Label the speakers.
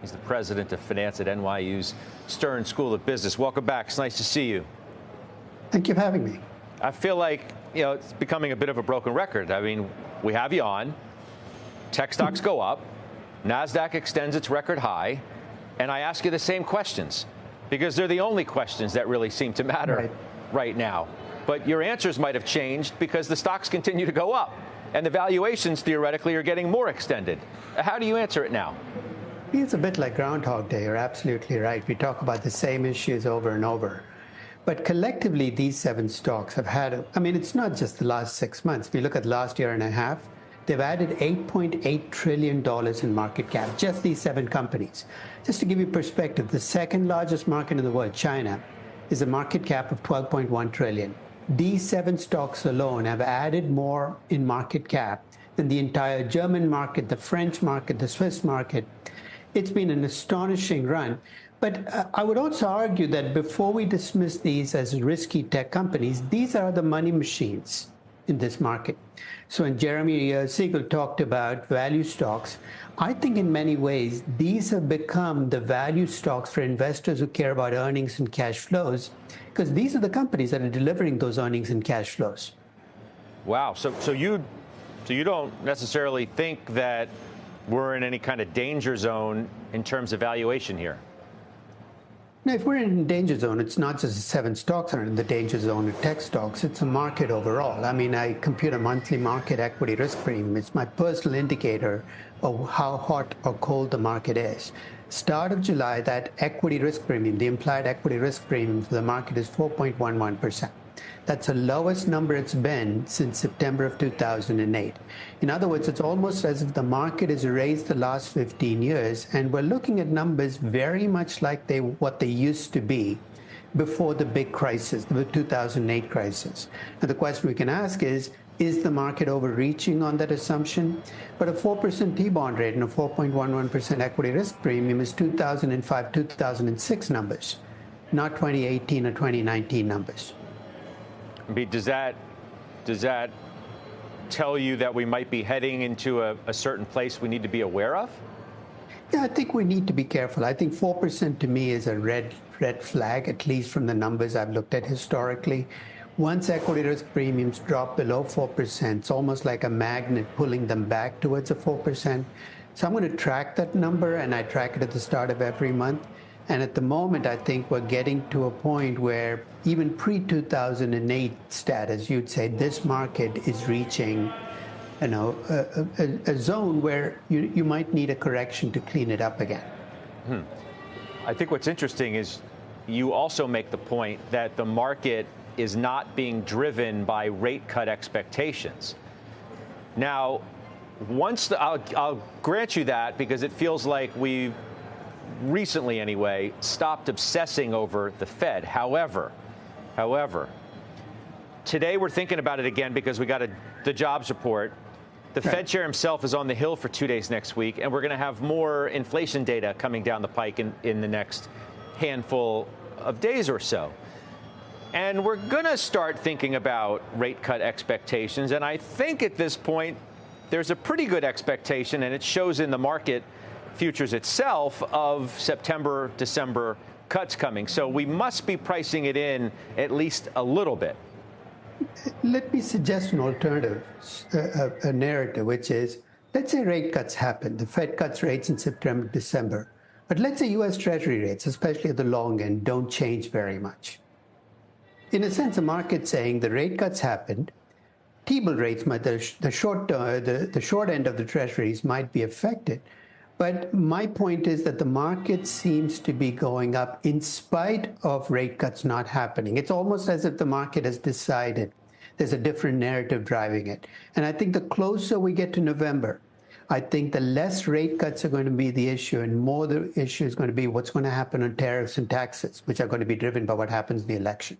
Speaker 1: He's the president of finance at NYU's Stern School of Business. Welcome back. It's nice to see you.
Speaker 2: Thank you for having me.
Speaker 1: I feel like, it's becoming a bit of a broken record. I mean, we have you on. Tech stocks go up. NASDAQ extends its record high. And I ask you the same questions because they're the only questions that really seem to matter right now. But your answers might have changed because the stocks continue to go up and the valuations theoretically are getting more extended. How do you answer it now?
Speaker 2: It's a bit like Groundhog Day. You're absolutely right. We talk about the same issues over and over. But collectively, these 7 stocks have had, it's not just the last 6 months. If you look at the last year and a half, they've added $8.8 trillion in market cap, just these 7 companies. Just to give you perspective, the second largest market in the world, China, is a market cap of $12.1 trillion. These 7 stocks alone have added more in market cap than the entire German market, the French market, the Swiss market. It's been an astonishing run. But I would also argue that before we dismiss these as risky tech companies, these are the money machines in this market. So when Jeremy Siegel talked about value stocks, I think in many ways, these have become the value stocks for investors who care about earnings and cash flows, because these are the companies that are delivering those earnings and cash flows.
Speaker 1: Wow. So you don't necessarily think that we're in any kind of danger zone in terms of valuation here?
Speaker 2: Now, if we're in the danger zone, it's not just the 7 stocks that are in the danger zone of tech stocks, it's a market overall. I compute a monthly market equity risk premium. It's my personal indicator of how hot or cold the market is. Start of July, that equity risk premium, the implied equity risk premium for the market is 4.11%. That's the lowest number it's been since September of 2008. In other words, it's almost as if the market has raised the last 15 years, and we're looking at numbers very much like what they used to be before the big crisis, the 2008 crisis. Now, the question we can ask is the market overreaching on that assumption? But a 4% T-bond rate and a 4.11% equity risk premium is 2005, 2006 numbers, not 2018 or 2019 numbers.
Speaker 1: Does that tell you that we might be heading into a certain place we need to be aware of?
Speaker 2: Yeah, I think we need to be careful. I think 4% to me is a red flag, at least from the numbers I've looked at historically. Once equity risk premiums drop below 4%, it's almost like a magnet pulling them back towards a 4%. So I'm going to track that number, and I track it at the start of every month. And at the moment, I think we're getting to a point where even pre-2008 status, you'd say this market is reaching, a zone where you might need a correction to clean it up again.
Speaker 1: I think what's interesting is you also make the point that the market is not being driven by rate cut expectations. Now, I'll grant you that because it feels like we've recently anyway, stopped obsessing over the Fed. However, today we're thinking about it again because we got the jobs report. The Fed chair himself is on the Hill for 2 days next week, and we're going to have more inflation data coming down the pike in the next handful of days or so. And we're going to start thinking about rate cut expectations. And I think at this point, there's a pretty good expectation, and it shows in the market futures itself, of September, December cuts coming. So we must be pricing it in at least a little bit.
Speaker 2: Let me suggest an alternative, a narrative, which is, let's say rate cuts happen. The Fed cuts rates in September, December. But let's say U.S. Treasury rates, especially at the long end, don't change very much. In a sense, the market's saying the rate cuts happened. T-bill rates, the short end of the Treasuries might be affected. But my point is that the market seems to be going up in spite of rate cuts not happening. It's almost as if the market has decided there's a different narrative driving it. And I think the closer we get to November, I think the less rate cuts are going to be the issue, and more the issue is going to be what's going to happen on tariffs and taxes, which are going to be driven by what happens in the election.